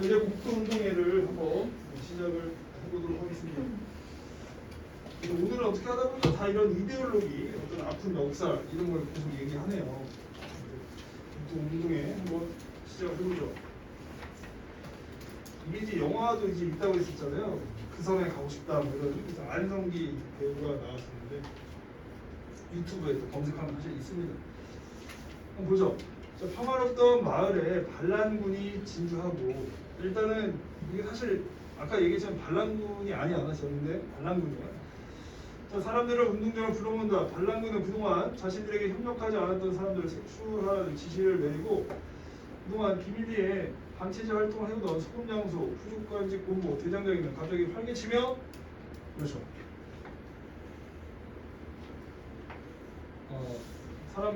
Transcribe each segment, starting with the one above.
이제 국토 운동회를 한번 시작을 해보도록 하겠습니다. 오늘은 어떻게 하다 보니까 다 이런 이데올로기, 어떤 아픈 역사 이런 걸 계속 얘기하네요. 국토 운동회 한번 시작을 해보죠. 이게 이제 영화도 이제 있다고 했었잖아요. 그 섬에 가고 싶다 뭐 이런 그래서 안성기 배우가 나왔었는데 유튜브에 또 검색하면 사실 있습니다. 한번 보죠. 자, 평화롭던 마을에 반란군이 진주하고 일단은 이게 사실 아까 얘기했지만 반란군이 아니야 저는데 반란군이야. 자, 사람들을 운동장을 불러모은다. 반란군은 그동안 자신들에게 협력하지 않았던 사람들을 색출할 지시를 내리고 그동안 비밀리에 반체제 활동을 해오던 소금장소, 후죽간직 본부, 대장장이는 갑자기 활개치며 그렇죠.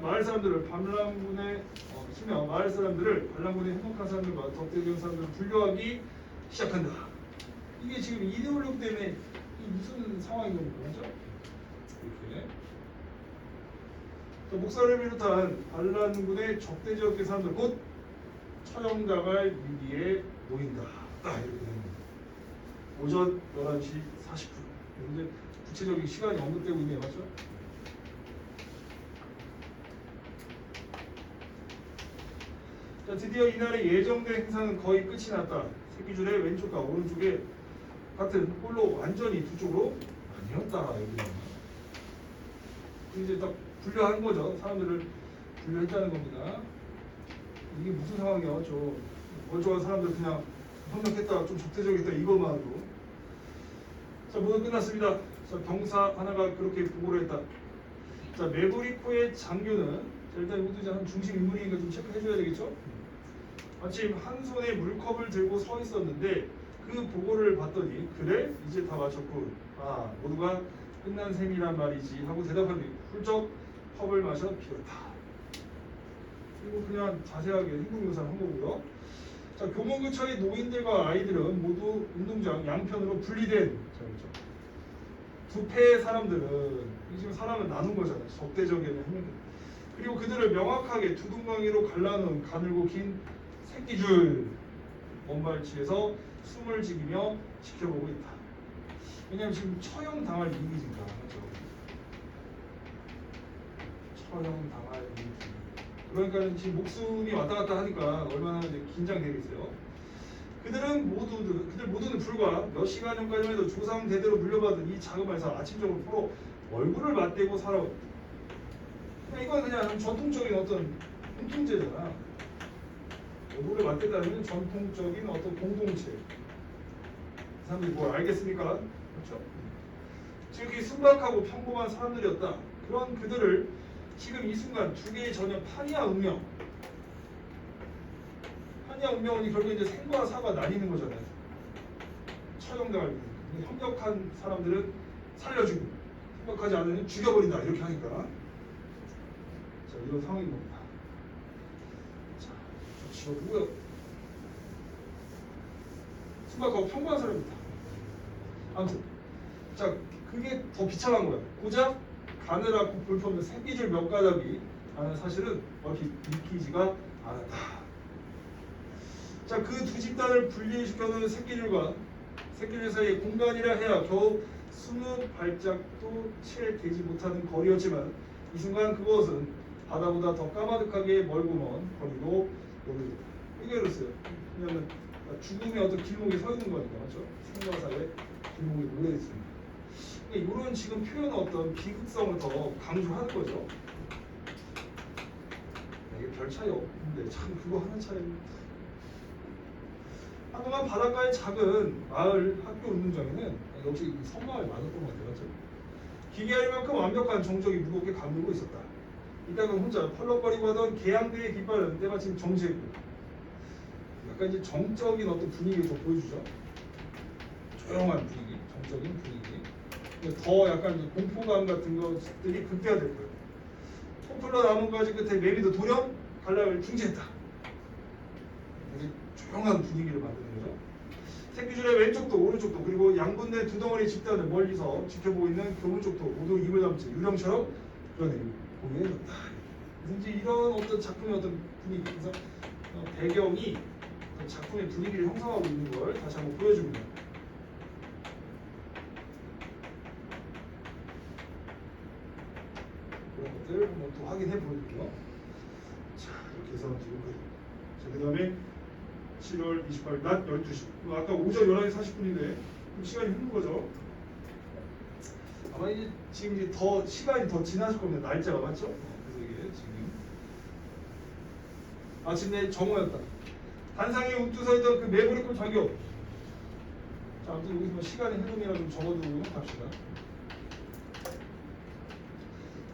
마을 사람들을 반란군에 치며 마을 사람들을 반란군의 행복한 사람들과 덕대지은 사람들을 분류하기 시작한다. 이게 지금 이데올로기 때문에 이 무슨 상황인 겁니까? 그렇죠? 이렇게. 목사를 비롯한 반란군의 적대지역의 사람들 곧 처형당할 위기에 놓인다. 이렇게 됩니다. 오전 11시 40분. 근데 구체적인 시간이 언급되고 있네요. 맞죠? 자, 드디어 이날의 예정된 행사는 거의 끝이 났다. 새끼줄의 왼쪽과 오른쪽에 같은 홀로 완전히 두 쪽으로 나뉘었다. 이제 딱 분류한 거죠. 사람들을 분류했다는 겁니다. 이게 무슨 상황이야? 저 멀쩡한 사람들 그냥 협력했다, 좀 적대적이다 이것만으로. 자, 모두 끝났습니다. 자, 병사 하나가 그렇게 보고를 했다. 자, 메보리코의 장교는 자, 일단 모두 한 중심 인물이니까 좀 체크해줘야 되겠죠? 마침 한 손에 물컵을 들고 서 있었는데 그 보고를 봤더니 그래? 이제 다 마쳤군. 모두가 끝난 셈이란 말이지 하고 대답한 뒤 훌쩍 컵을 마셔 비었다. 그리고 그냥 자세하게 행동묘사를 한 거고요. 자, 교문구청의 노인들과 아이들은 모두 운동장 양편으로 분리된 두 패의 사람들은 지금 사람을 나눈 거잖아요. 적대적인 행동. 그리고 그들을 명확하게 두둥강이로 갈라놓은 가늘고 긴 새끼줄 원발치에서 숨을 지키며 지켜보고 있다. 왜냐하면 지금 처형당할 위기니까. 그렇죠? 처형당할 위기. 그러니까 지금 목숨이 왔다 갔다 하니까 얼마나 이제 긴장되겠어요. 그들 모두는 불과 몇 시간 전까지만 해도 조상 대대로 물려받은 이 자그마해서 아침적으로 서로 얼굴을 맞대고 살아온. 이건 그냥 전통적인 어떤 공통제잖아. 얼굴을 맞댔다는 전통적인 어떤 공동체. 이 사람들이 뭘 알겠습니까? 그렇죠? 즉 이 순박하고 평범한 사람들이었다. 그런 그들을 지금 이 순간 두 개의 전혀 판이한 운명이 결국 이제 생과 사가 나뉘는 거잖아요. 처형당할 위. 협력한 사람들은 살려주고 협력하지 않으면 죽여버린다. 이렇게 하니까 자, 이런 상황인 겁니다. 자, 저 지금 누구요? 순박하고 평범한 사람입니다. 아무튼 자, 그게 더 비참한 거야. 고작 가느라고 볼품없는 새끼줄 몇 가닥이 라는 사실은 얼핏 믿기지가 않았다. 자, 그 두 집단을 분리시켜놓은 새끼줄과 새끼줄 사이의 공간이라 해야 겨우 20발짝도 채 되지 못하는 거리였지만 이 순간 그것은 바다보다 더 까마득하게 멀고 먼 거리로 여겨졌다. 이게 그랬어요. 왜냐하면 죽음의 어떤 길목에 서 있는 거니까. 맞죠? 생과 사의 길목에 놓여 있습니다. 이런 지금 표현의 어떤 비극성을 더 강조하는 거죠. 이게 별 차이 없는데 참 그거 하나 차이입니다. 한동안 바닷가의 작은 마을 학교 운동장에는 역시 섬마을 많았던 것 같아요. 맞죠? 기괴할 만큼 완벽한 정적이 무겁게 감돌고 있었다. 이따가 혼자 펄럭거리고 하던 개양대의 깃발은 때마침 정지했고 약간 이제 정적인 어떤 분위기를 더 보여주죠. 조용한 분위기, 정적인 분위기. 더 약간 공포감 같은 것들이 극대화될 거예요. 포플러 나뭇가지 끝에 매미도 돌연 갈락을 중지했다. 되게 조용한 분위기를 만드는 거죠. 새끼줄의 왼쪽도 오른쪽도 그리고 양분된 두 덩어리 집단을 멀리서 지켜보고 있는 교문 쪽도 모두 입을 다물지 유령처럼 그려내고 보여줬다. 이제 이런 어떤 작품의 어떤 분위기, 그래서 배경이 작품의 분위기를 형성하고 있는 걸 다시 한번 보여줍니다. 그런 것들 한번 또 확인해 보여드릴게요. 자, 이렇게 해서 지금 그 다음에 7월 28일 낮 12시. 아까 오전 11시 40분인데 시간이 흐른 거죠. 아마 이제 지금 이제 더 시간이 더 지나실 겁니다. 날짜가 맞죠? 그래서 이게 지금 마침내 정오였다. 단상에 우뚝 서 있던 그 매부리꾼 장교. 자, 아무튼 여기서 뭐 시간의 흐름이라 좀 적어두고 갑시다.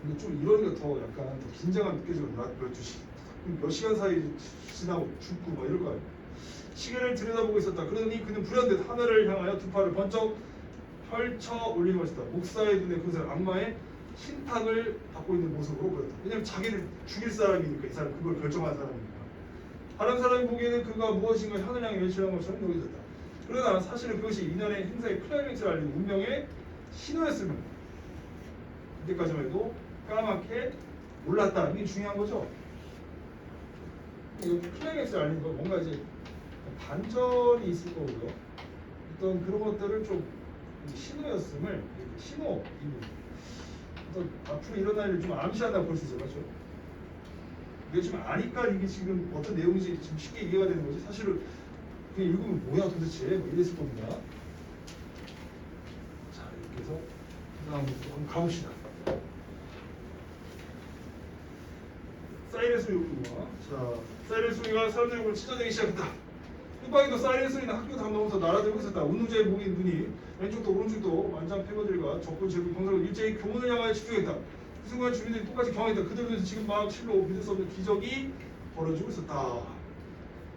근데 좀 이러니까 더 약간 더 긴장감 느껴지거든요. 낮 12시. 몇 시간 사이 지나고 죽고 막 이럴 거 아니에요. 시계를 들여다보고 있었다. 그러니 그는 불현듯 하늘을 향하여 두 팔을 번쩍 펼쳐 올리는 것이다. 목사의 눈에 그것을 악마의 신탁을 받고 있는 모습으로 보였다. 왜냐하면 자기를 죽일 사람이니까, 이 사람 그걸 결정한 사람이니까. 다른 사람이 보기에는 그가 무엇인가 하늘 향해 외치는 것처럼 여겨졌다. 그러나 사실은 그것이 이날의 행사의 클라이맥스를 알리는 운명의 신호였으며 그때까지만 해도 까맣게 몰랐다. 이게 중요한 거죠. 이 클라이맥스를 알리는 건 뭔가 이제 반전이 있을 거고요. 어떤 그런 것들을 좀 신호였음을, 신호, 어떤 앞으로 일어날 일을 좀 암시한다고 볼 수 있어요. 맞죠? 이게 좀 아니까 이게 지금 어떤 내용인지 지금 쉽게 이해가 되는 거지. 사실은 그냥 읽으면 뭐야 도대체 뭐 이랬을 겁니다. 자, 이렇게 해서 다음으로 한번 가봅시다. 사이렌 소리가, 자, 사이렌 소리가 사람들의 몸을 찢어내기 시작했다. 휘방에도 사이렌 소리는 학교 담 넘어서 날아들고 있었다. 운동자의 목인 눈이 왼쪽도 오른쪽도 완장 패거들과 적군 제국 병사를 일제히 교문을 향하여 집중했다. 그 순간 주민들이 똑같이 경악했다. 그들 눈에서 지금 막 실로 믿을 수 없는 기적이 벌어지고 있었다.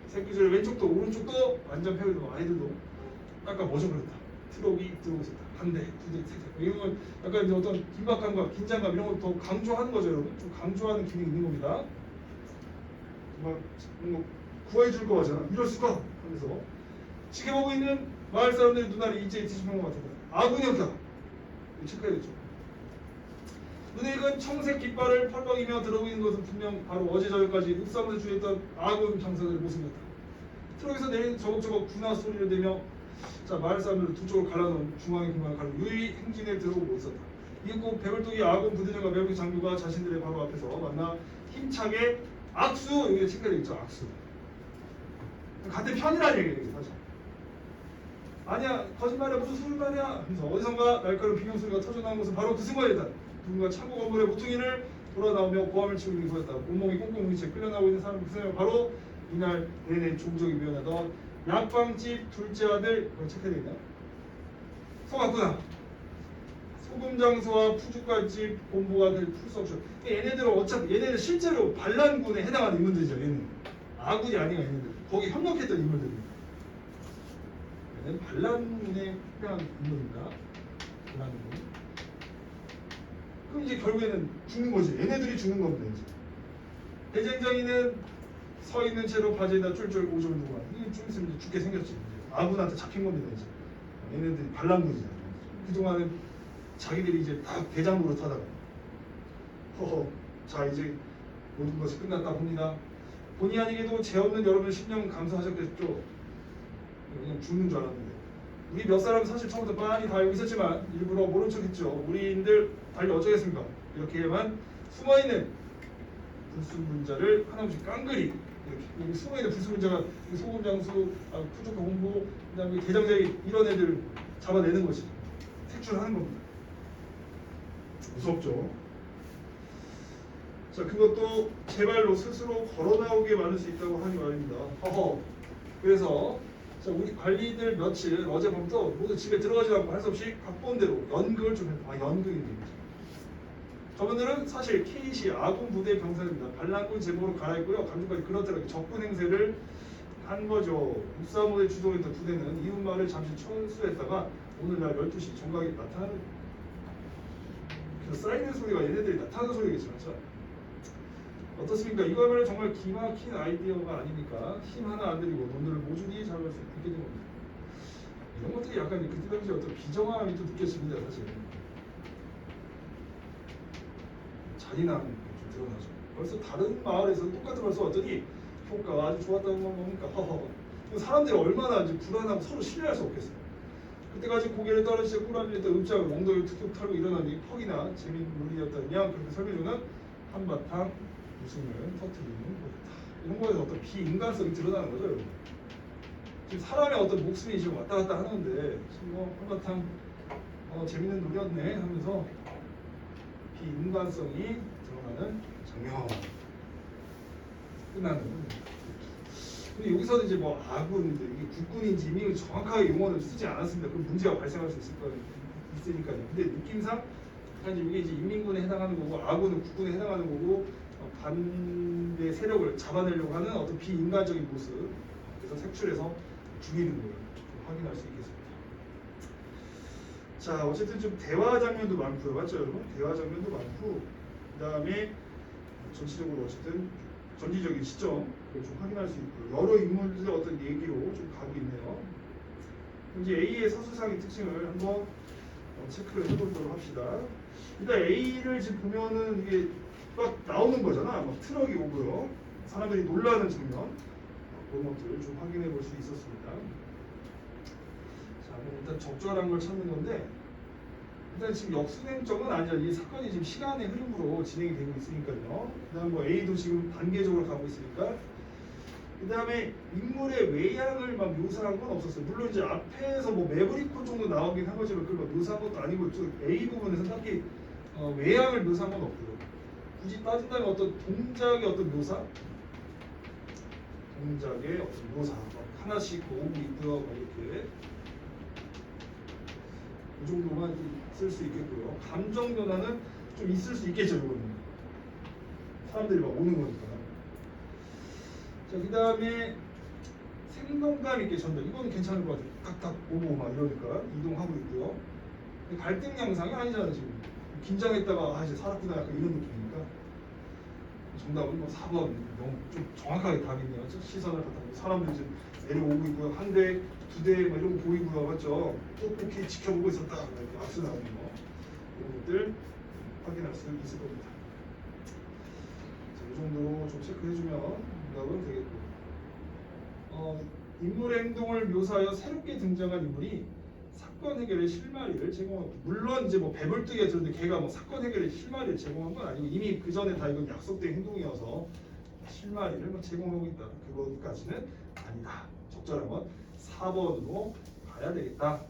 새끼들 왼쪽도 오른쪽도 완전 패거들과 아이들도 아까 뭐죠 그랬다. 트럭이 들어오고 있었다. 한 대, 두 대, 세 대. 이런 건 약간 이제 어떤 긴박감과 긴장감 이런 걸 더 강조하는 거죠, 여러분. 좀 강조하는 기능이 있는 겁니다. 막 뭔가 구해줄 거 같잖아. 이럴 수가 하면서 지켜보고 있는 마을 사람들의 눈알이 이제 뒤집힌 것 같았다. 아군이 없다. 체크해야겠죠. 눈에 익은 청색 깃발을 펄럭이며 들어오고 있는 것은 분명 바로 어제 저녁까지 읍사무소 주에 있던 아군 병사들의 모습이었다. 트럭에서 내린 저벅저벅 군화 소리를 내며 자, 마을 사람들을 두 쪽을 갈라놓은 중앙의 공간을 가로 유리 행진에 들어오고 있었다. 이윽고 백월동이 아군 부대장과 매부리 장교가 자신들의 바로 앞에서 만나 힘차게 악수! 여기 체크되어 있죠. 악수. 같은 편이라는 얘기예요. 사실. 아니야, 거짓말이야, 무슨 소리말이야 하면서 어디선가 날카로운 비명소리가 터져나온 것은 바로 그 순간이다. 누군가 창고 건물의 모퉁이를 돌아나오며 고함을 치고 있는 보였다. 온몸이 꽁꽁 뭉쳐 끌려나오고 있는 사람은 그 사람이 바로 이날 내내 종족이 미워하던 약방집 둘째 아들, 체크되어 있나? 속았구나. 소금 장소와 푸주갓집 본부가 될 풀수 없죠. 얘네들은 어차피 얘네는 실제로 반란군에 해당하는 인물들이죠. 얘는 아군이 아니가 얘네들. 거기 협력했던 인물들입니다. 얘는 반란군에 해당하는 인물입니다. 반란군. 그럼 이제 결국에는 죽는 거지. 얘네들이 죽는 겁니다. 이제. 대쟁장이는 서 있는 채로 바지에다 쫄쫄 오줌을 누고 이게 좀 있으면 이제 죽게 생겼지. 이제. 아군한테 잡힌 겁니다. 이제. 얘네들이 반란군이잖아요. 그동안은 자기들이 이제 다 대장 노릇하다가 허허 자 이제 모든 것이 끝났다 봅니다. 본의 아니게도 죄 없는 여러분 10년 감수하셨겠죠. 그냥 죽는 줄 알았는데 우리 몇 사람은 사실 처음부터 빤히 다 알고 있었지만 일부러 모른 척했죠. 우리인들 달리 어쩌겠습니까. 이렇게만 숨어있는 불순분자를 하나씩 깡그리 이렇게 여기 숨어있는 불순분자가 소금장수, 푸주카 홍보, 그다음에 대장장이 이런 애들 잡아내는 거지. 색출하는 겁니다. 무섭죠. 자, 그것도 제 발로 스스로 걸어 나오게 만들 수 있다고 하니 말입니다. 허허. 그래서 자, 우리 관리들 며칠 어제부터 모두 집에 들어가지 않고 할 수 없이 각본 대로 연극을 좀 했다. 연극이 됩니다. 저분들은 사실 KC 아군 부대 병사입니다. 반란군 제복으로 갈아입고요. 감쪽까지 그렇더라고요. 적군 행세를 한 거죠. 육사모에 주동했던 부대는 이웃마을을 잠시 철수했다가 오늘날 12시 정각에 나타나는 그 사이렌 소리가 얘네들이 나타나는 소리겠죠. 맞죠? 어떻습니까? 이거야말로 정말 기막힌 아이디어가 아닙니까? 힘 하나 안 들이고 돈들을 모조리 잡을 수 있게 된 겁니다. 이런 것들이 약간 그때 당시 어떤 비정함이 또 느껴집니다. 사실 잔인함이 좀 드러나죠. 벌써 다른 마을에서 똑같은 걸 써왔더니 효과가 아주 좋았다는 건 뭡니까? 허허. 사람들이 얼마나 이제 불안하고 서로 신뢰할 수 없겠어요. 그때까지 고개를 떨어지고 꾸러미였던 읍작을 엉덩이를 툭툭 털고 일어나니 퍽이나 재밌는 놀이였다냐 그렇게 설명주는 한바탕 웃음을 터뜨리는 거였다. 이런 거에서 어떤 비인간성이 드러나는 거죠, 여러분. 지금 사람의 어떤 목숨이 지금 왔다 갔다 하는데 지금 뭐 한바탕 재밌는 놀이였네 하면서 비인간성이 드러나는 장면 끝나는 겁니다. 근데 여기서는 이제 뭐 아군들 이게 국군인지 이민을 정확하게 용어를 쓰지 않았습니다. 그럼 문제가 발생할 수 있으니까요. 근데 느낌상 이게 이제 인민군에 해당하는 거고 아군은 국군에 해당하는 거고 반대 세력을 잡아내려고 하는 어떤 비인간적인 모습 그래서 색출해서 죽이는 거예요. 확인할 수 있겠습니다. 자 어쨌든 좀 대화 장면도 많고요, 맞죠 여러분? 대화 장면도 많고 그 다음에 전체적으로 어쨌든 전지적인 시점을 좀 확인할 수 있고 여러 인물들의 어떤 얘기로 좀 가고 있네요. 이제 A의 서술상의 특징을 한번 체크를 해보도록 합시다. 일단 A를 지금 보면은 이게 막 나오는 거잖아. 막 트럭이 오고요. 사람들이 놀라는 장면 그런 것들을 좀 확인해 볼 수 있었습니다. 자, 일단 적절한 걸 찾는 건데 일단 지금 역순행적은 아니죠. 이 사건이 지금 시간의 흐름으로 진행이 되고 있으니까요. 그다음 뭐 A도 지금 단계적으로 가고 있으니까. 그다음에 인물의 외양을 막 묘사한 건 없었어요. 물론 이제 앞에서 뭐 매브리코 정도 나오긴 한 거지만 그걸 묘사한 것도 아니고 A 부분에서 딱히 외양을 묘사한 건 없고요. 굳이 따진다면 어떤 동작의 어떤 묘사, 동작의 어떤 묘사 하나씩 오고 있고요. 이렇게. 이 정도만 쓸 수 있겠고요. 감정 변화는 좀 있을 수 있겠죠, 이거는. 사람들이 막 오는 거니까. 자, 그 다음에 생동감 있게 전달. 이거는 괜찮을 것 같아요. 탁탁 오고 막 이러니까 이동하고 있고요. 갈등 양상이 아니잖아요, 지금. 긴장했다가 이제 살았구나 약간 이런 느낌이니까. 정답은 뭐 4번. 너무 좀 정확하게 답이네요. 시선을 갖다 보고 사람들이 지금 내려오고 있고요. 한 대, 두 대 뭐 이런 거 보이고요. 맞죠? 꼿꼿이 지켜보고 있었다. 이렇게 악수 나오는 거. 이런 것들 확인할 수 있을 겁니다. 자, 이 정도 좀 체크해주면 정답은 되겠고. 인물의 행동을 묘사하여 새롭게 등장한 인물이 사건 해결의 실마리를 제공하고 물론 이제 뭐 배불뚝에 들었는데 걔가 뭐 사건 해결의 실마리를 제공한 건 아니고 이미 그 전에 다 이건 약속된 행동이어서 실마리를 뭐 제공하고 있다. 그것까지는 아니다. 적절한 건 4번으로 가야 되겠다.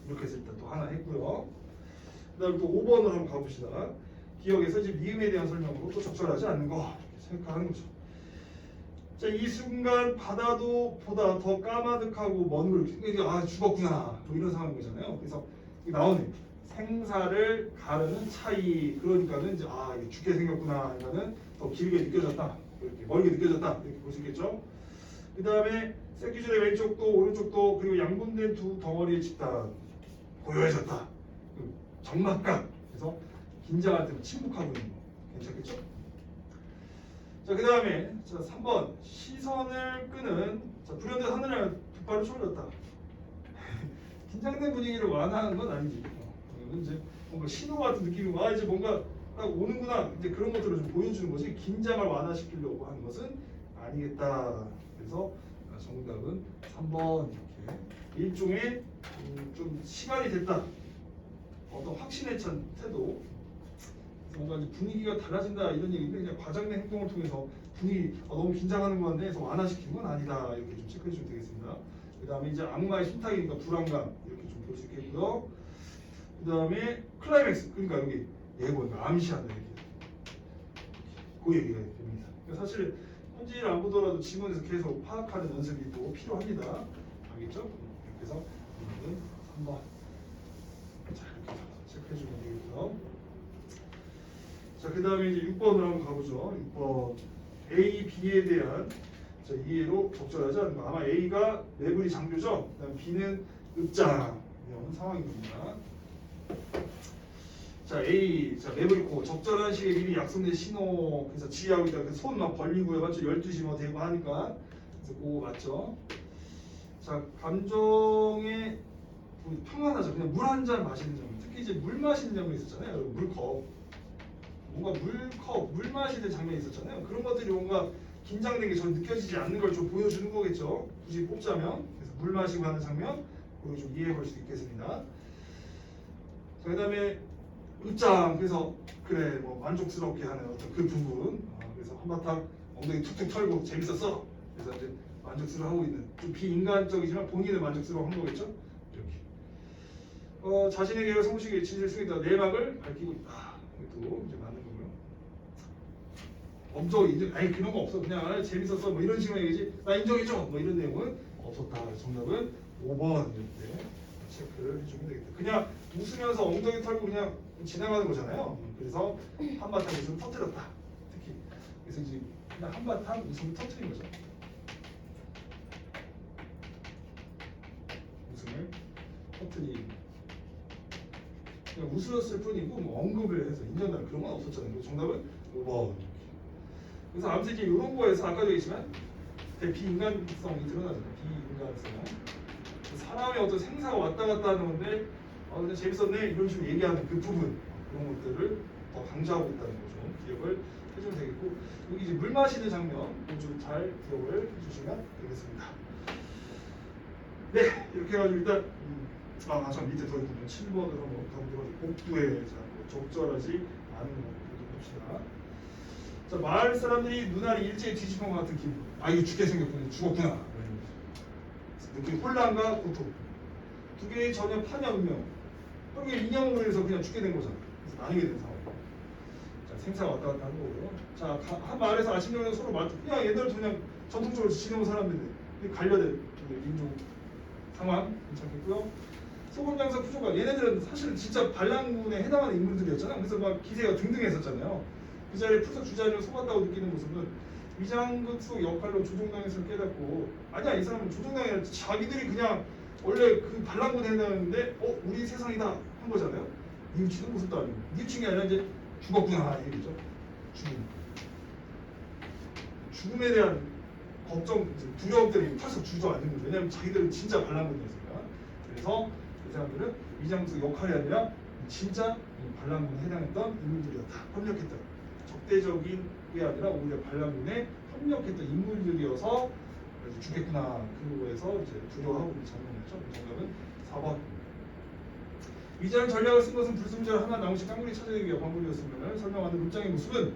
이렇게 해서 일단 또 하나 했고요. 그다음 또 5번으로 한번 가봅시다. 기억에서 이제 미음에 대한 설명으로 또 적절하지 않는 거 이렇게 생각하는 거죠. 자, 이 순간 바다도 보다 더 까마득하고 먼 물, 죽었구나 뭐 이런 상황인 거잖아요. 그래서 나오네. 생사를 가르는 차이. 그러니까는 이제 이게 죽게 생겼구나. 이거는 더 길게 느껴졌다. 이렇게 멀게 느껴졌다. 이렇게 볼 수 있겠죠. 그 다음에 새끼줄의 왼쪽도 오른쪽도 그리고 양분된 두 덩어리의 집단 고요해졌다. 적막감. 그래서 긴장할 때 침묵하고 있는 거. 괜찮겠죠? 자, 그 다음에 3번 시선을 끄는 불현듯 하늘에 두 발을 쳐올렸다. 긴장된 분위기를 완화하는 건 아니지. 이제 뭔가 신호 같은 느낌이 이제 뭔가 딱 오는구나. 이제 그런 것들을 좀 보여주는 거지. 긴장을 완화시키려고 하는 것은 아니겠다. 그래서 정답은 3번 이렇게 일종의 좀 시간이 됐다. 어떤 확신에 찬 태도. 뭔가 이제 분위기가 달라진다 이런 얘기인데 그냥 과장된 행동을 통해서 분위기 너무 긴장하는 것 같네 해서 완화시키는 건 아니다 이렇게 좀 체크해 주면 되겠습니다. 그 다음에 이제 악마의 신탁이니까 불안감 이렇게 좀 볼 수 있겠고요. 그 다음에 클라이맥스 그러니까 여기 예고 암시한다 이렇게 그 얘기가 됩니다. 그러니까 사실 현지를 안 보더라도 지문에서 계속 파악하는 연습이 또 필요합니다. 알겠죠? 그래서 오늘은 3번 자 이렇게 체크해 주면 되겠고요. 자, 그 다음에 이제 6번으로 한번 가보죠. 6번 A, B에 대한 이해로 적절하지 않은 거. 아마 A가 매불이 장교죠. 그다음 B는 읍장 이런 상황입니다. 자, A, 매불이고 적절한 시기에 미리 약속된 신호 그래서 지휘하고 있다. 그래서 손 막 벌리고요, 맞죠? 12시 뭐 되고 하니까 그래서 그거 맞죠? 자, 감정에 평안하죠. 그냥 물 한 잔 마시는 장면. 특히 이제 물 마시는 장면 있었잖아요. 여러분, 물컵. 뭔가 물컵, 물 마시는 장면이 있었잖아요. 그런 것들이 뭔가 긴장된 게 전 느껴지지 않는 걸 좀 보여주는 거겠죠. 굳이 뽑자면. 그래서 물 마시고 하는 장면, 그걸 좀 이해해 볼 수 있겠습니다. 자, 그 다음에 입장. 그래서 그래 뭐 만족스럽게 하는 어떤 그 부분. 그래서 한바탕 엉덩이 툭툭 털고 재밌었어. 그래서 이제 만족스러워하고 있는 좀 비인간적이지만 본인은 만족스러워한 거겠죠. 이렇게. 자신에게 성실히 진실 쓰겠다. 내막을 밝히고 있다. 이것도 이제 맞는 거고요. 엄청 이제 아니 그런 거 없어. 그냥 재밌었어. 뭐 이런 식으로 얘기지. 나 인정해줘. 뭐 이런 내용은 없었다. 정답은 5번 이렇게 체크를 해주면 되겠다. 그냥 웃으면서 엉덩이 털고 그냥 지나가는 거잖아요. 그래서 한바탕 웃음을 터뜨렸다. 특히 그래서 이제 그냥 한바탕 웃음을 터뜨린 거죠. 웃음을 터뜨린. 그냥 웃었을 뿐이고 뭐 언급을 해서 인정할 그런 건 없었잖아요. 그래서 정답은 5번. 그래서 아무튼 이제 이런 거에서 아까도 얘기했지만 비인간성이 드러나잖아요. 비인간성. 사람의 어떤 생사가 왔다 갔다 하는 건데 근데 재밌었네 이런 식으로 얘기하는 그 부분 그런 것들을 더 강조하고 있다는 거 좀 기억을 해주면 되겠고 여기 이제 물 마시는 장면 좀 잘 기억을 해주시면 되겠습니다. 네 이렇게 해가지고 일단 참 밑에 더 있군요. 7번을 한번 가보도록 복부에 적절하지 않은 것도 봅시다. 자, 마을 사람들이 눈알이 일제히 뒤집힌 것 같은 기분. 이거 죽게 생겼구나. 죽었구나. 느낌 혼란과 고통. 두 개의 전혀 파냐 운명. 그게 인형으로 해서 그냥 죽게 된 거잖아. 그래서 나뉘게 된 상황. 자, 생사가 왔다 갔다 하는 거고요. 자, 한 마을에서 아침 저녁에 서로 맞죠. 그냥 옛날부터 그냥 전통적으로 지내온 사람들인데 갈려된 민족 상황 괜찮겠고요. 소금장사 부조가 얘네들은 사실은 진짜 반란군에 해당하는 인물들이었잖아. 그래서 막 기세가 등등했었잖아요. 그 자리에 푸석 주자를 속았다고 느끼는 모습은 위장극 속 역할로 조종당했을 깨닫고 아니야 이 사람은 조종당이 아니라 자기들이 그냥 원래 그 반란군에 해당했는데 우리 세상이다 한 거잖아요. 뉘우치는 모습도 아니고 뉘우친 게 아니라 이제 죽었구나 이 얘기죠. 죽음에 대한 걱정, 두려움 때문에 펄썩 주저앉는 거죠. 왜냐하면 자기들은 진짜 반란군이었으니까. 그래서 이 사람들은 위장수 역할이 아니라 진짜 반란군에 해당했던 인물들이었다. 협력했다. 적대적인 게 아니라 오히려 반란군에 협력했던 인물들이어서 죽겠구나. 그거에서 이제 두려워하고 있는 장면이었죠. 정답은 4번. 위장 전략을 쓴 것은 불순절 하나 나무씩 깡굴이 찾아내기 위한 방법이었으면 설명하는 문장의 모습은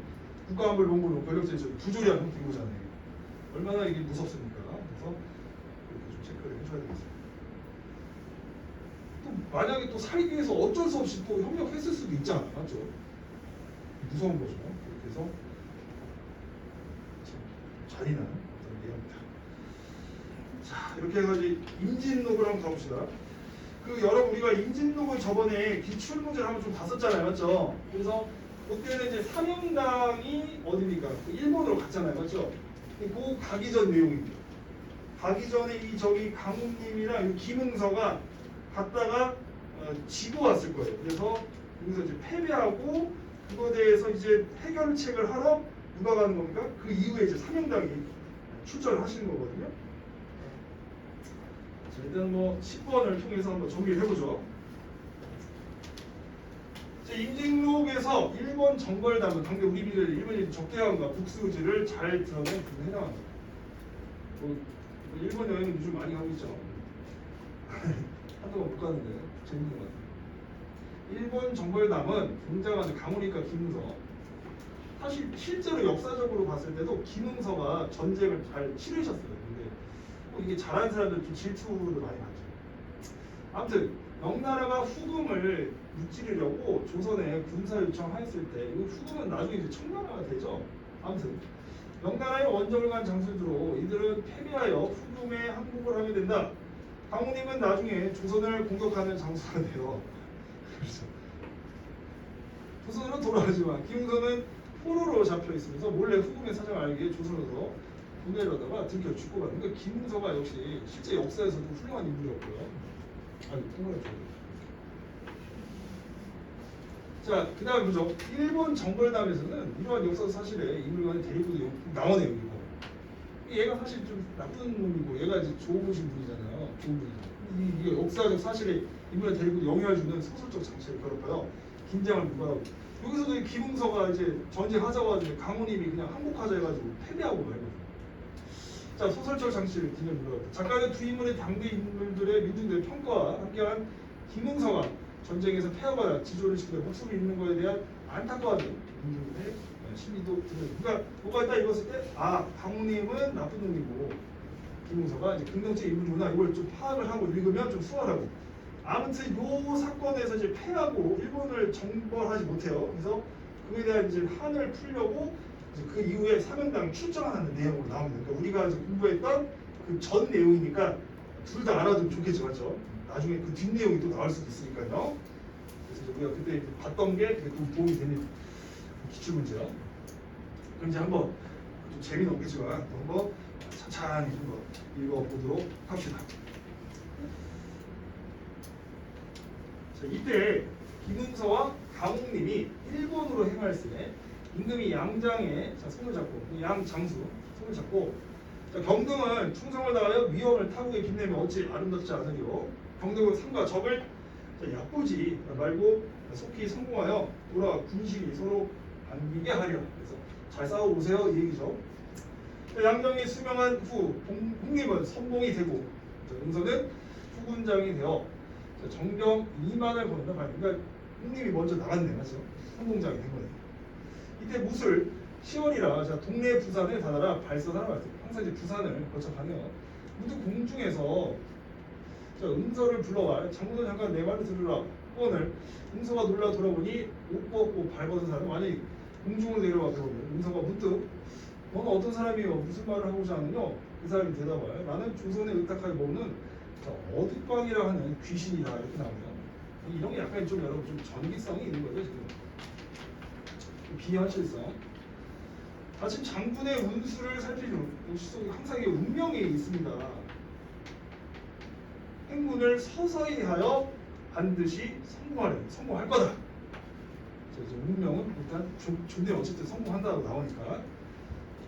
국가안보를 몽골로 권력제에서 부조리한 형태인 거잖아요. 얼마나 이게 무섭습니까? 그래서 이렇게 좀 체크를 해줘야 되겠습니다. 또 만약에 또 살기 위해서 어쩔 수 없이 또 협력했을 수도 있잖아, 맞죠? 무서운 거죠. 그렇게 해서 참 잔인한 어떤 예입니다. 자, 이렇게 해서 이제 임진록을 한번 가봅시다. 여러분 우리가 임진록을 저번에 기출 문제를 한번 좀 봤었잖아요, 맞죠? 그래서 그때는 이제 삼형당이 어디입니까? 일본으로 갔잖아요, 맞죠? 그 가기 전 내용입니다. 가기 전에 저기 강훈님이랑 김응서가 갔다가 지고 왔을 거예요. 그래서 여기서 이제 패배하고 그거에 대해서 이제 해결책을 하러 누가 가는 겁니까? 그 이후에 이제 삼형당이 출전을 하시는 거거든요. 자, 일단 뭐 10번을 통해서 한번 정리를 해보죠. 임진록에서 1번 정벌담은 당대 우리 비를 일본인 적대함과 북수지를 잘 드러낸 부분에 해당합니다. 일본 여행은 요즘 많이 가고 있죠. 한동안 못 가는데 재밌는 것 같아요. 일본 정벌담은 등장하는 강훈이과 김응서. 사실 실제로 역사적으로 봤을 때도 김응서가 전쟁을 잘 치르셨어요. 근데 이게 잘하는 사람들 좀 질투를 많이 받죠. 아무튼 명나라가 후금을 무찌르려고 조선에 군사 요청하였을 때 이 후금은 나중에 이제 청나라가 되죠. 아무튼 명나라의 원정을 간 장수들로 이들은 패배하여 후금에 항복을 하게 된다. 강훈님은 나중에 조선을 공격하는 장수가 돼요. 그렇죠. 조선으로 돌아가지만 김응서는 포로로 잡혀 있으면서 몰래 후금의 사정을 알기 위해 조선으로 군대를 하다가 들켜 죽고 가는. 그러니까 김응서가 역시 실제 역사에서도 훌륭한 인물이었고요. 통과했죠. 자, 그 다음 보죠. 일본 정벌담에서는 이러한 역사 사실에 인물관의 대립구도 나오네요. 이거. 얘가 사실 좀 나쁜 놈이고 얘가 이제 좋으신 분이잖아요. 좋은 분이죠. 이게 역사적 사실에 인물의 대립구도 영향을 주는 소설적 장치를 결합하여 긴장을 유발하고 여기서도 김응서가 이제 전쟁하자고 하더니 강훈님이 그냥 항복하자 해가지고 패배하고 말거든요. 자, 소설적 장치를 기념 물어봤다. 작가는 두 인물의 당대 인물들의 민중들의 평가와 함께한 김응서가 전쟁에서 패하거나 지조를 지키다 목숨을 잃는 것에 대한 안타까워하는 민중들의 심리도 드러냅니다. 그러니까 뭐가 있다 읽었을 때 강훈님은 나쁜 놈이고 김응서가 이제 긍정적 인물이구나 이걸 좀 파악을 하고 읽으면 좀 수월하고. 아무튼 요 사건에서 이제 패하고 일본을 정벌하지 못해요. 그래서 그에 대한 이제 한을 풀려고 그 이후에 사명당 출정하는 내용으로 나옵니다. 그러니까 우리가 이제 공부했던 그 전 내용이니까 둘 다 알아두면 좋겠죠, 맞죠? 나중에 그 뒷 내용이 또 나올 수도 있으니까요. 그래서 이제 우리가 그때 봤던 게 그게 좀 도움이 되는 기출 문제요. 그럼 이제 한번 좀 재미는 없겠지만 한번 찬찬히 한번 읽어보도록 합시다. 자, 이때 김응서와 강홍님이 일본으로 행할 때 임금이 양장의 손을 잡고 양장수 손을 잡고 자, 경등은 충성을 다하여 위험을 타국에 빛내며 어찌 아름답지 않으리요. 경등은 상과 적을 얕보지 말고 속히 성공하여 돌아와 군실이 서로 반기게 하려. 그래서 잘 싸워보세요 이 얘기죠. 양정이 수명한 후 홍림은 선봉이 되고 응서는 후군장이 되어 정경 2만을 건다. 그러니까 홍림이 먼저 나갔네, 맞죠? 선봉장이 된 거네. 이때 무술 10월이라 자, 동네 부산에 다다라 발서하러 왔어요. 항상 이제 부산을 거쳐가네요. 무드 공중에서 자, 응서를 불러와 장군은 잠깐 내 말을 들으라. 후원을 응서가 놀라 돌아보니 옷 벗고 발벗은 사람 아니 공중을 내려와 배우면 응서가 문득 너는 어떤 사람이요? 무슨 말을 하고자 하느냐? 그 사람이 대답하여 나는 조선에 의탁하여 모으는 어득방이라 하는 귀신이다 이렇게 나오네요. 이런 게 약간 좀 여러분 좀 전기성이 있는 거죠 지금. 비현실성. 마침 장군의 운수를 살피는 속에 항상 운명이 있습니다. 행군을 서서히 하여 반드시 성공할 거다. 운명은 일단 좋네 어쨌든 성공한다고 나오니까.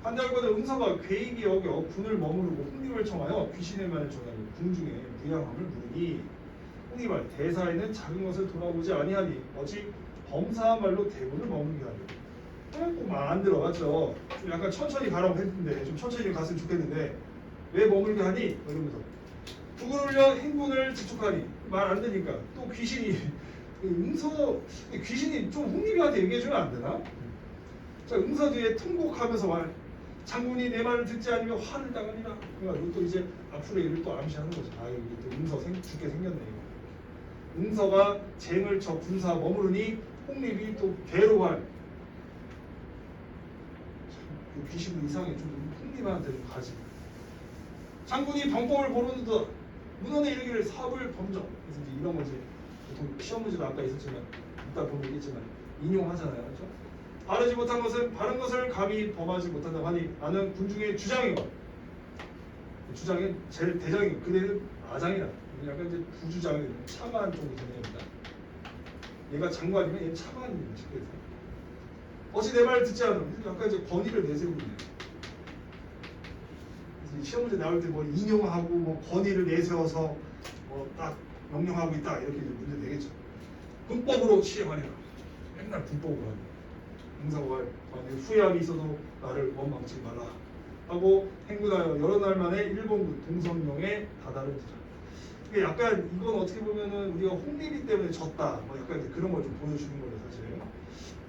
한달권의 응서가 괴익이 여겨 군을 머무르고 홍림을 청하여 귀신의 말을 전하고 궁중에 무양함을 물으니 홍림말 대사에는 작은 것을 돌아보지 아니하니 어찌 범사한 말로 대군을 머무르게 하려. 꼭 말 안 들어 맞죠? 좀 약간 천천히 가라고 했는데 좀 천천히 갔으면 좋겠는데 왜 머물게 하니? 이러면서 북을 올려 행군을 집촉하니 말 안 되니까 또 귀신이 귀신이 좀 홍림이한테 얘기해주면 안 되나? 자 응서 뒤에 통곡하면서 말 장군이 내 말을 듣지 않으면 화를 당하리라. 그러니까 또 이제 앞으로 일을 또 암시하는 거죠. 아 여기 또 응서 죽게 생겼네 이거. 응서가 쟁을 쳐 군사 머무르니 홍림이 또 괴로워할. 참, 귀신도 이상해. 좀 홍림한테 좀 가지. 장군이 방법을 모르는데 문헌에 이르기를 사불 범정. 그래서 이제 이런 거지. 보통 시험 문제도 아까 있었지만 이따 보면 있겠지만 인용하잖아요, 그렇죠? 바르지 못한 것은 바른 것을 감히 범하지 못한다고 하니 나는 군중의 주장이고 주장이 제일 대장이고 그대는 아장이라. 약간 이제 부주장이 차관 쪽이 되는 겁니다. 얘가 장관이면 얘는 차관입니다. 직계에서. 어찌 내 말을 듣지 않으면 약간 이제 권위를 내세우고 있네요. 그래서 시험 문제 나올 때 뭐 인용하고 뭐 권위를 내세워서 뭐 딱 명령하고 있다 이렇게 이제 문제 내겠죠. 군법으로 시행하리라. 맨날 군법으로 하는. 응서가 후회함이 있어도 나를 원망치 말라 하고 행군하여 여러 날 만에 일본군 동성령에 다다른지라. 이게 약간 이건 어떻게 보면은 우리가 홍림이 때문에 졌다 뭐 약간 이제 그런 걸 좀 보여주는 거예요 사실.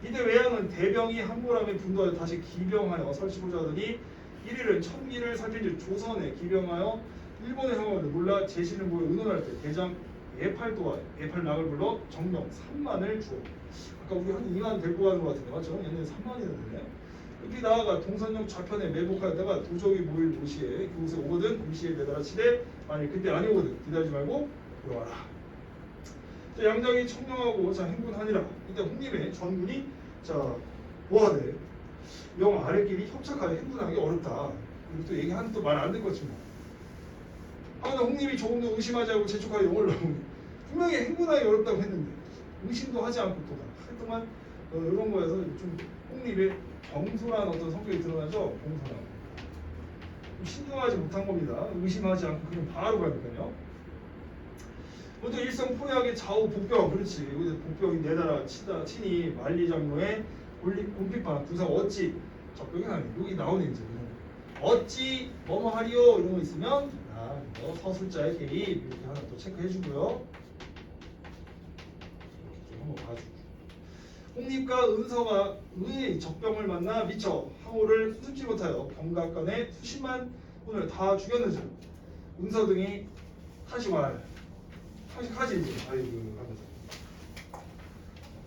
이때 외양은 대병이 한보람에 분도하여 다시 기병하여 설치고자 하더니 1일은 천기를 살핀 즉 조선에 기병하여 일본의 상황을 몰라 제신을 보여 의논할 때 대장 예팔락을 불러 정명 3만을 주어. 아까 우리 한 2만 데리고 가는 것 같은데 맞죠? 얘는 3만이었는데 여기 나아가 동선역 좌편에 매복하다가 도적이 모일 도시에 그곳에 오거든 임시에 매달아 치되 만일 그때 아니오거든 기다리지 말고 들어와라. 자, 양장이 청명하고 자 행군하니라. 이때 홍림의 전군이 자 뭐하대? 영 아래끼리 협착하여 행군하기 어렵다. 그리고 또 얘기하는 또 말 안 될 거지 뭐. 하나 홍림이 조금 더 의심하지 않고 재촉하여 영을 넣으니 분명히 행군하기 어렵다고 했는데 의심도 하지 않고 또 하여튼만 이런 거에서 좀 홍림의 경솔한 어떤 성격이 드러나죠. 공손하고 좀 신중하지 못한 겁니다. 의심하지 않고 그냥 바로 가니까요. 먼저 일성 포약의 좌우 복병 그렇지. 여기 복병이 내달아 치니 만리장로의 곤핍한 부상 어찌 적병이 나네. 여기 나오네 이제 어찌 뭐뭐 하리요 이런 거 있으면 이거 서술자의 개입 이렇게 하나 또 체크해 주고요. 이렇게 좀 한번 봐주고. 홍립과 은서가 의의 적병을 만나 미쳐 항우를 수습지 못하여 경각간에 수십만 혼을 다 죽였는지 은서 등이 타식하지 이제 아이고 하면서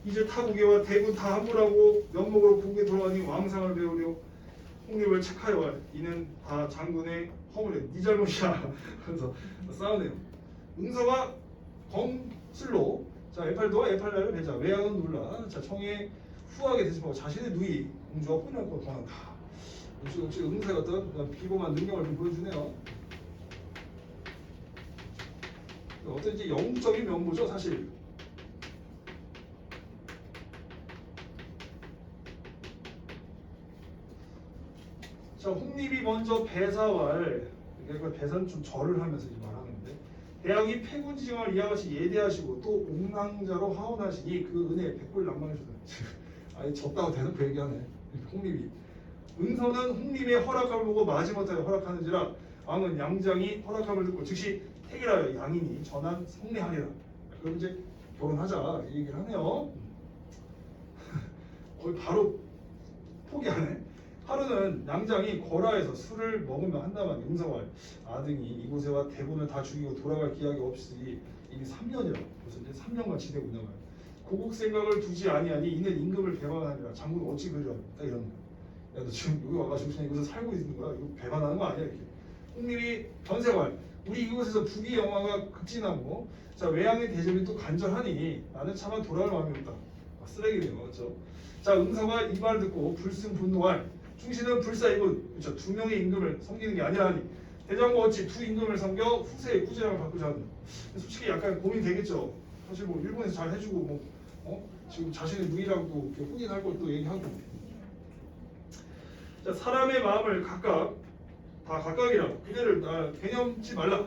이제 타국에와 대군 다 함부라고 면목으로 국에 돌아가니 왕상을 배우려 홍립을 책하여 이는 다 장군의 허물에 네 잘못이야 그래서 싸우네요. 응서가 검슬로 자 에팔도와 에팔라를 배자 외양은 놀라 자 청에 후하게 대접하고 자신의 누이 공주와 혼연권 권한다. 역시 응서의 어떤 비범한 능력을 좀 보여주네요. 어떤 이제 영웅적인 면모죠 사실. 자 홍립이 먼저 배사왈 그러니까 배사는 좀 절을 하면서 이제 말하는데 대왕이 패군지정을 이와 같이 예대하시고 또 옥랑자로 하원하시니 그 은혜 백불 낭만을 주다. 아예 졌다고 대놓고 얘기하네 홍립이. 은서는 홍립의 허락함을 보고 마지못하여 허락하는지라 왕은 양장이 허락함을 듣고 즉시 택이라여 양인이 전한 성례하리라. 그럼 이제 결혼하자 이 얘기를 하네요. 거의 바로 포기하네. 하루는 양장이 거라에서 술을 먹으며 한다만 응서와 아등이 이곳에와 대군을 다 죽이고 돌아갈 기약이 없이 이미 3년이라 벌써 이제 3년간 지내고 있는 거야. 고국 생각을 두지 아니하니 이는 임금을 배반하니라. 장군 어찌 그리라 딱 이런 거야. 야 너 지금 여기 와가지고 그냥 이곳에 살고 있는 거야. 이거 배반하는 거 아니야 이렇게. 홍립이 전세활 우리 이곳에서 부귀 영화가 극진하고 자 외양의 대접이 또 간절하니 나는 차마 돌아갈 마음이 없다. 쓰레기네요 그렇죠. 자 응서가 이 말 듣고 불승 분노할 충신은 불사이군 그렇죠. 두 명의 임금을 섬기는 게 아니라니 대장부 어찌 두 임금을 섬겨 후세의 꾸지람을 받고자 하는. 솔직히 약간 고민되겠죠. 사실 뭐 일본에서 잘 해주고 지금 자신의 누이라고 또 혼인할 걸 또 얘기하고. 자 사람의 마음을 각각 다 각각이라 그대를 개념치 말라.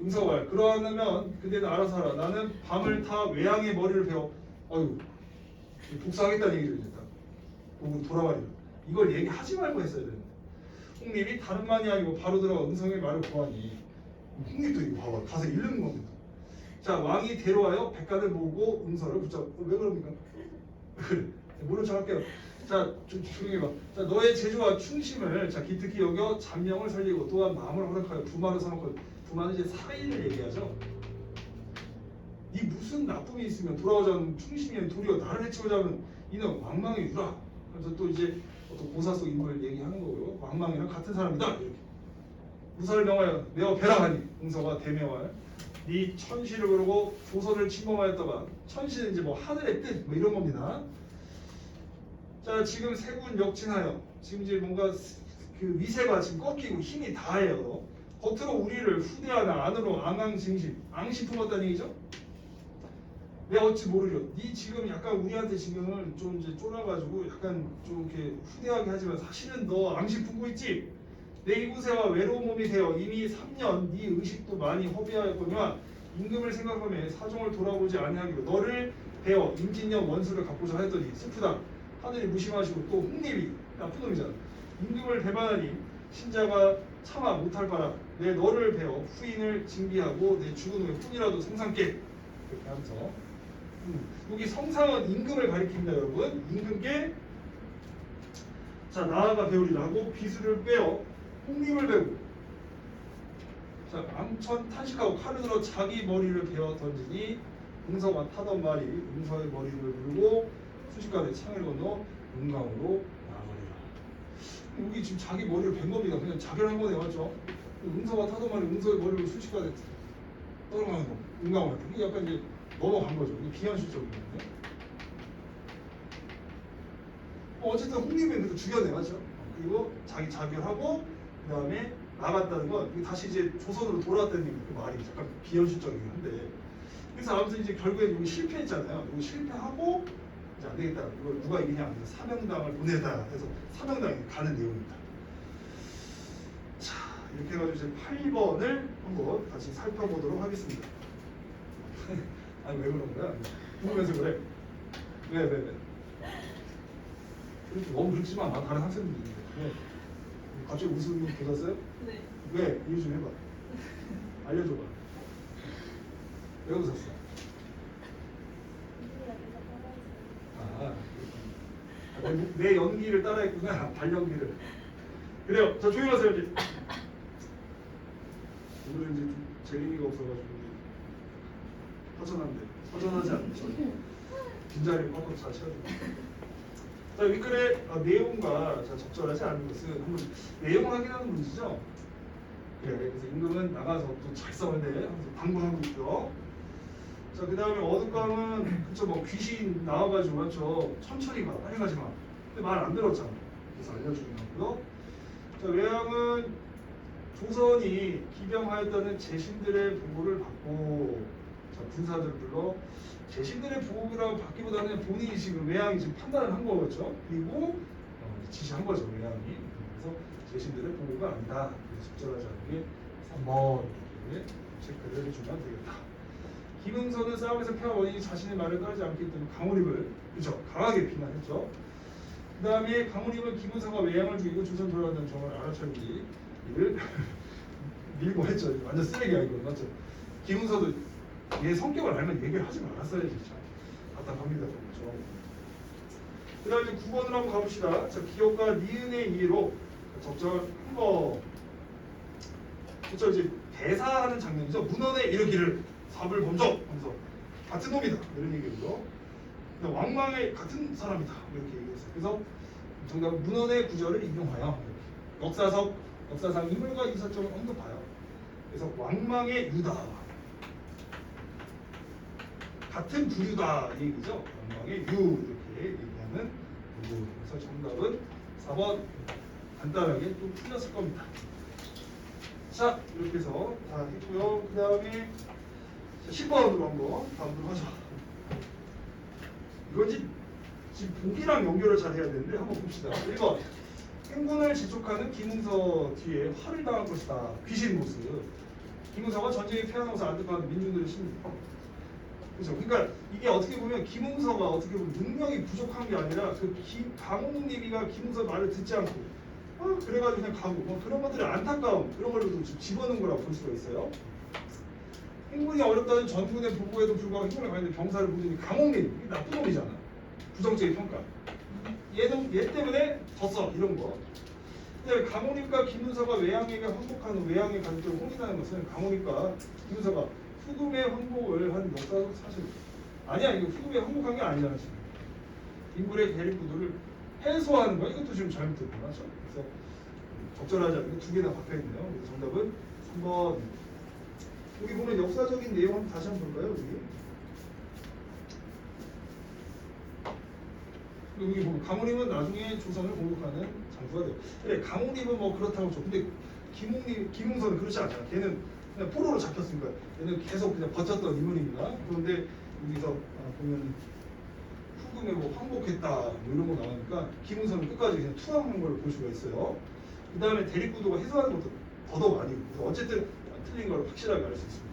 응서왈 그러하면 그대는 알아서 하라. 나는 밤을 타 외양의 머리를 베어 어휴 복수하겠다는 얘기를 이제 딱 보고 돌아가리라. 이걸 얘기하지 말고 했어야 되는데 홍립이 다른 말이 아니고 바로 들어가 은성의 말을 보아니 홍립도 이거 봐봐 가서 읽는 겁니다. 자 왕이 데려와요 백관을 모으고 응서를 붙잡고 왜 그럽니까? 모른 척 할게요. 자 조용히 해봐. 자 너의 재주와 충심을 자 기특히 여겨 잔명을 살리고 또한 마음을 허락하여 부마를 삼고 부마는 이제 사의를 얘기하죠. 네 무슨 나쁨이 있으면 돌아오자는 충심이 도리어 나를 해치고자 하면 이는 왕망의 유라. 그래서 또 이제 어떤 고사 속 인물 얘기하는 거고요. 왕망이랑 같은 사람이다 이렇게. 무사를 명하여 내어 배라하니 응서가 대명할 네 천시를 그러고 조선을 침범하였다가 천시는 이제 뭐 하늘의 뜻 뭐 이런 겁니다. 자 지금 세군 역진하여 지금 이제 뭔가 그 위세가 지금 꺾이고 힘이 다해요. 겉으로 우리를 후대하나 안으로 앙앙증심 앙심 품었다는 얘기죠. 내 어찌 모르려. 네 지금 약간 우리한테 지금 좀 이제 쫄아가지고 약간 좀 이렇게 후대하게 하지만 사실은 너 앙심 품고 있지. 내 이곳에와 외로운 몸이 되어 이미 3년 네 의식도 많이 허비하였거니와 임금을 생각하며 사정을 돌아보지 아니하기로 너를 베어 임진년 원수를 갚고자 하였더니 슬프다. 하늘이 무심하시고 또 홍립이 나쁜 놈이잖아. 임금을 배반하니 신자가 참아 못할 바라. 내 너를 베어 후인을 징비하고 내 죽은 후에 훈이라도 성상께 이렇게 하면서 여기 성상은 임금을 가리킵니다 여러분. 임금께 자 나아가 배우리라고 비수를 빼어 홍립을 베고 자 암천 탄식하고 칼을 들어 자기 머리를 베어 던지니 응서가 타던 말이 응서의 머리를 물고 순식간에 창을 건너 은강으로 나아가리라. 여기 지금 자기 머리를 벤 겁니다. 그냥 자결한 거네 맞죠? 응서가 타던 말이 응서의 머리를 순식간에 떠나가는 거 은강으로. 이게 약간 이제 넘어간 거죠. 이게 비현실적인 건데. 어쨌든 홍립은 그래도 죽였네 맞죠? 그리고 자기 자결하고 그 다음에 나갔다는 건 다시 이제 조선으로 돌아왔다는 얘기 그 말이 약간 비현실적이긴 한데 그래서 아무튼 이제 결국에 여기 실패했잖아요. 여기 실패하고 이제 안 되겠다. 이걸 누가 이기냐 안 돼서 사명당을 보내다 해서 사명당에 가는 내용입니다. 자 이렇게 해가지고 이제 8번을 한번 같이 살펴보도록 하겠습니다. 아니 왜 그런 거야? 궁금해서 그래. 왜? 너무 긁지 마. 다른 학생들도 있는데. 갑자기 웃음이 돋았어요? 네. 왜? 이유 좀 해봐. 알려줘봐. 왜 웃었어? 아, 내 연기를 따라했구나. 발연기를. 그래요. 자, 조용히 하세요 이제. 오늘은 이제 좀 재미가 없어가지고 허전한데 허전하지 않죠. 빈자리를 꽉꽉 잘 채워줍니다. 자, 윗글의 내용과 적절하지 않은 것은 한번 내용을 확인하는 문제죠. 그래, 그래서 임금은 나가서 또 잘 싸워야 돼 하면서 당부하고 있죠. 자, 그 다음에 어둡감은 그쵸, 뭐 귀신 나와가지고 맞죠, 천천히 가, 빨리 가지 마. 근데 말 안 들었잖아. 그래서 알려주긴 하고요. 자, 외양은 조선이 기병하였다는 제신들의 보고를 받고, 자, 군사들을 불러 제신들의 보고라고 받기보다는 본인이 지금 외양이 지금 판단을 한 거겠죠. 그리고 지시한 거죠, 외양이. 그래서 제신들의 보고가 아니다. 그래서 적절하지 않은 게 3번 이렇게 체크를 해주면 되겠다. 김응선은 싸움에서 패한 원인이 자신의 말을 따르지 않기 때문에 강호립을 그렇죠, 강하게 비난했죠. 그 다음에 강호립은 김응선과 외양을 죽이고 조선 돌아간다는 점을 알아차리기 이를 밀고 했죠. 완전 쓰레기야 이거 맞죠? 김응선도 얘 성격을 알면 얘기를 하지 말았어야지. 참 답답합니다. 그렇죠. 그 다음에 9번으로 한번 가봅시다. 자, 기억과 니은의 이해로 적절한 거. 그렇죠. 이제 대사하는 장면이죠. 문헌에 이르기를 사불 범적 하면서 같은 놈이다 이런 얘기고요. 왕망의 같은 사람이다 이렇게 얘기했어요. 그래서 정답 문헌의 구절을 인용하여 역사상 인물과 이사점을 언급하여 그래서 왕망의 유다 같은 부류다 이 얘기죠. 왕망의 유 이렇게 얘기하는 부류. 그래서 정답은 4번 간단하게 또 틀렸을 겁니다. 자, 이렇게 해서 다 했고요. 그 다음에 10번으로 한번 다음으로 하자. 이건 지금 보기랑 연결을 잘 해야 되는데 한번 봅시다. 1번 행군을 재촉하는 김응서 뒤에 화를 당할 것이다. 귀신 모습. 김응서가 전쟁에 패하면서 안타까운 민중들의 심리. 그렇죠. 그러니까 이게 어떻게 보면 김응서가 어떻게 보면 능력이 부족한 게 아니라 그 강홍님이가 김응서 말을 듣지 않고 그래가지고 그냥 가고 뭐 그런 것들이 안타까움 그런 걸로 집어넣은 거라고 볼 수가 있어요. 행군이 어렵다는 전군의 보고에도 불구하고 행군을 가는데 병사를 보더니 강홍림 이게 나쁜 놈이잖아. 부정적인 평가. 얘 때문에 졌어 이런 거. 근데 강홍림과 김문서가 외양에게 항복하는 외양의 가족들을 홍인하는 것은 강홍림과 김문서가 후금의 항복을 한 역사적 사실. 아니야 이거 후금의 항복한 게 아니잖아 지금. 인물의 대립구도를 해소하는 거야. 이것도 지금 잘못됐구나. 그래서 적절하지 않은 게 두 개나 박혀 있네요. 그래서 정답은 3번. 여기 보면 역사적인 내용 한번 다시 한번 볼까요? 여기 보면 강호림은 나중에 조선을 공격하는 장수가 돼요. 그래, 강호림은 뭐 그렇다고 쳐. 근데 김웅선은 그렇지 않잖아. 걔는 그냥 포로로 잡혔으니까 얘는 계속 그냥 버텼던 인물입니다. 그런데 여기서 보면 후금에 뭐 항복했다 뭐 이런 거 나오니까 김웅선은 끝까지 그냥 투항한 걸 볼 수가 있어요. 그 다음에 대립구도가 해소하는 것도 더더욱 아니고 어쨌든 틀린 걸 확실하게 알 수 있습니다.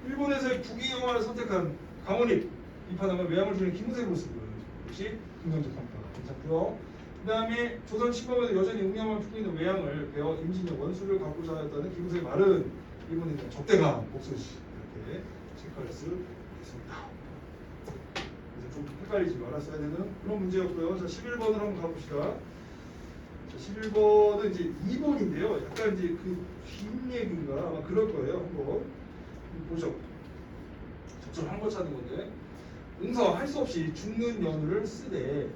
일본에서의 국위영화를 선택한 강원입 비판하면 외양을 주는 김우세 모습을 역시 긍정적 평가 괜찮고요. 그 다음에 조선 침범에도 여전히 응양만 풀고 있는 외양을 배워 임진의 원수를 갖고자 하였다는 김우세의 말은 일본에 대한 적대감 목소시 이렇게 체크할 수 있습니다. 그래서 좀 헷갈리지 말았어야 되는 그런 문제였고요. 자, 11번으로 한번 가봅시다. 11번은 이제 2번인데요. 약간 이제 그 뒷얘기인가 아마 그럴 거예요. 한번 보죠. 적절한 거 찾는 건데 응서 할 수 없이 죽는 연우를 쓰되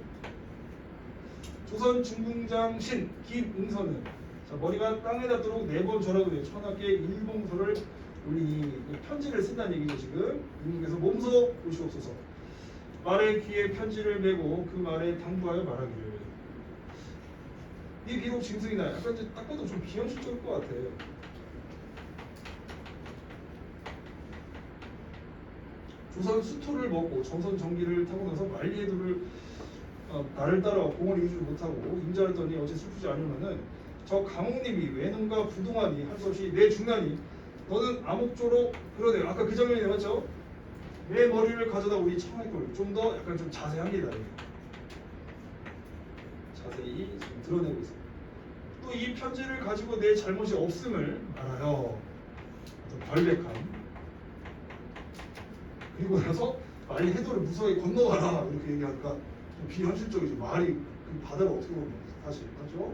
조선 중궁장 신 김응서는 자, 머리가 땅에 닿도록 4번 절하고 돼요. 천하께 일봉소를 올리니 편지를 쓴다는 얘기죠. 지금 그래서 몸소 오시옵소서 말의 귀에 편지를 메고 그 말에 당부하여 말하기를 이 비록 짐승이나 약간 이제 딱 봐도 좀 비현실적일 것 같아. 조선 수토를 먹고 정선 전기를 타고 나서 만리해도를 나를 따라 공을 이루지 못하고 임자했더니 어째 슬프지 않으면은 저 강홍님이 외눈과 부동하니 할 수 없이 내 중난이 너는 암흑조로 그러네요. 아까 그 장면이 나왔죠? 내 머리를 가져다 우리 청할 걸 좀 더 약간 좀 자세합니다. 자세히 지금 드러내고 있습니다. 또 이 편지를 가지고 내 잘못이 없음을 알아요. 어떤 결백함. 그리고 나서 빨리 해도를 무사히 건너가라 이렇게 얘기하니까 좀 비현실적이죠. 말이 그 바다를 어떻게 보면 사실 맞죠?